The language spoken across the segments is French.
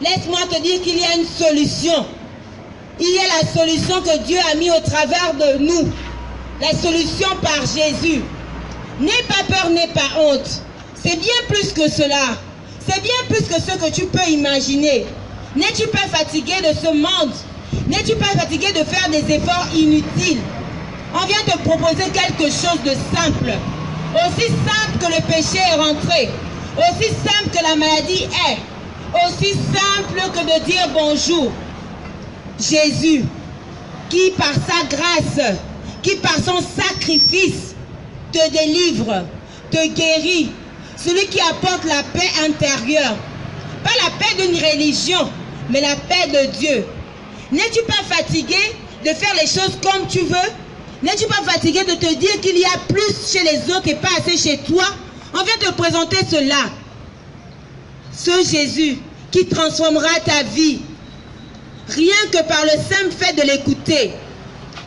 Laisse-moi te dire qu'il y a une solution. Il y a la solution que Dieu a mise au travers de nous. La solution par Jésus. N'aie pas peur, n'aie pas honte. C'est bien plus que cela. C'est bien plus que ce que tu peux imaginer. N'es-tu pas fatigué de ce monde? N'es-tu pas fatigué de faire des efforts inutiles? On vient te proposer quelque chose de simple. Aussi simple que le péché est rentré. Aussi simple que la maladie est. Aussi simple que de dire bonjour. Jésus, qui par sa grâce, qui par son sacrifice te délivre, te guérit. Celui qui apporte la paix intérieure. Pas la paix d'une religion, mais la paix de Dieu. N'es-tu pas fatigué de faire les choses comme tu veux? N'es-tu pas fatigué de te dire qu'il y a plus chez les autres et pas assez chez toi? On vient te présenter cela. Ce Jésus qui transformera ta vie. Rien que par le simple fait de l'écouter.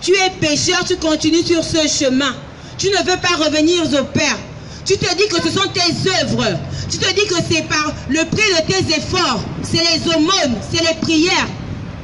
Tu es pécheur, tu continues sur ce chemin. Tu ne veux pas revenir au Père. Tu te dis que ce sont tes œuvres. Tu te dis que c'est par le prix de tes efforts. C'est les aumônes, c'est les prières.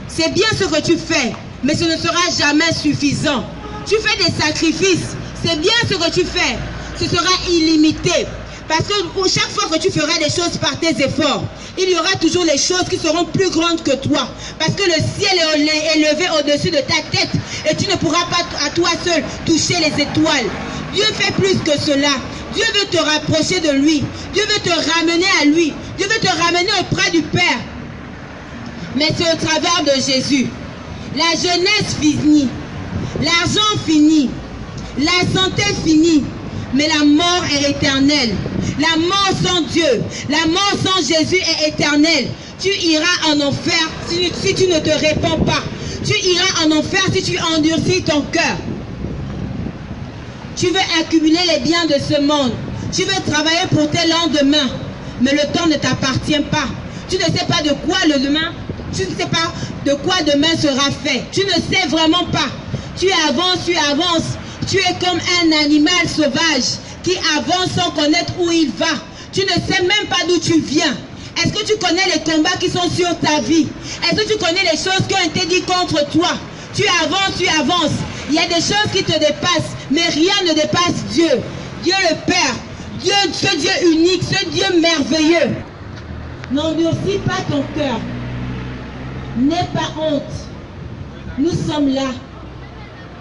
C'est bien ce que tu fais, mais ce ne sera jamais suffisant. Tu fais des sacrifices. C'est bien ce que tu fais. Ce sera illimité. Parce que chaque fois que tu feras des choses par tes efforts, il y aura toujours les choses qui seront plus grandes que toi. Parce que le ciel est élevé au-dessus de ta tête et tu ne pourras pas à toi seul toucher les étoiles. Dieu fait plus que cela. Dieu veut te rapprocher de lui. Dieu veut te ramener à lui. Dieu veut te ramener auprès du Père. Mais c'est au travers de Jésus. La jeunesse finie. L'argent fini. La santé finie. Mais la mort est éternelle. La mort sans Dieu, la mort sans Jésus est éternelle. Tu iras en enfer si tu ne te répands pas. Tu iras en enfer si tu endurcis ton cœur. Tu veux accumuler les biens de ce monde. Tu veux travailler pour tes lendemains. Mais le temps ne t'appartient pas. Tu ne sais pas de quoi le demain. Tu ne sais pas de quoi demain sera fait. Tu ne sais vraiment pas. Tu avances, tu avances. Tu es comme un animal sauvage qui avance sans connaître où il va. Tu ne sais même pas d'où tu viens. Est-ce que tu connais les combats qui sont sur ta vie? Est-ce que tu connais les choses qui ont été dites contre toi? Tu avances, tu avances. Il y a des choses qui te dépassent, mais rien ne dépasse Dieu. Dieu le Père, Dieu, ce Dieu unique, ce Dieu merveilleux. N'endurcis pas ton cœur. N'aie pas honte. Nous sommes là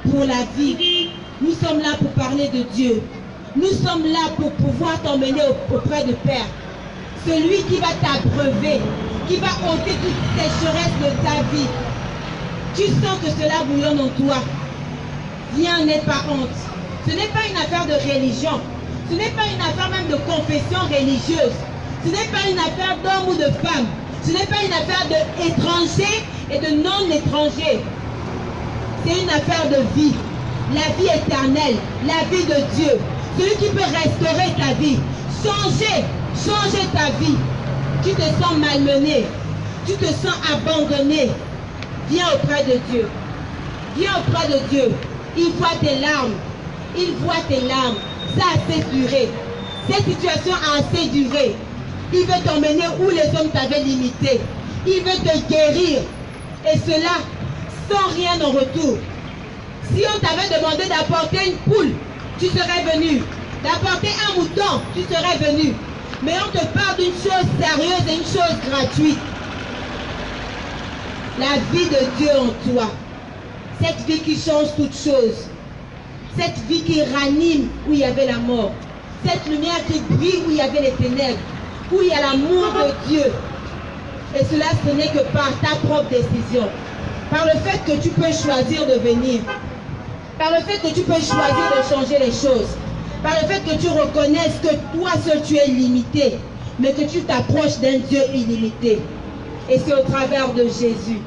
pour la vie. Nous sommes là pour parler de Dieu. Nous sommes là pour pouvoir t'emmener auprès du Père. Celui qui va t'abreuver, qui va ôter toute sécheresse de ta vie. Tu sens que cela bouillonne en toi. Viens, n'aie pas honte. Ce n'est pas une affaire de religion. Ce n'est pas une affaire même de confession religieuse. Ce n'est pas une affaire d'homme ou de femme. Ce n'est pas une affaire d'étrangers et de non-étrangers. C'est une affaire de vie. La vie éternelle, la vie de Dieu. Celui qui peut restaurer ta vie. Changer ta vie. Tu te sens malmené. Tu te sens abandonné. Viens auprès de Dieu. Viens auprès de Dieu. Il voit tes larmes. Il voit tes larmes. Ça a assez duré. Cette situation a assez duré. Il veut t'emmener où les hommes t'avaient limité. Il veut te guérir. Et cela sans rien en retour. Si on t'avait demandé d'apporter une poule, tu serais venu. D'apporter un mouton, tu serais venu. Mais on te parle d'une chose sérieuse et une chose gratuite. La vie de Dieu en toi. Cette vie qui change toutes choses. Cette vie qui ranime où il y avait la mort. Cette lumière qui brille où il y avait les ténèbres. Où il y a l'amour de Dieu. Et cela, ce n'est que par ta propre décision. Par le fait que tu peux choisir de venir. Par le fait que tu peux choisir de changer les choses. Par le fait que tu reconnaisses que toi seul tu es limité. Mais que tu t'approches d'un Dieu illimité. Et c'est au travers de Jésus.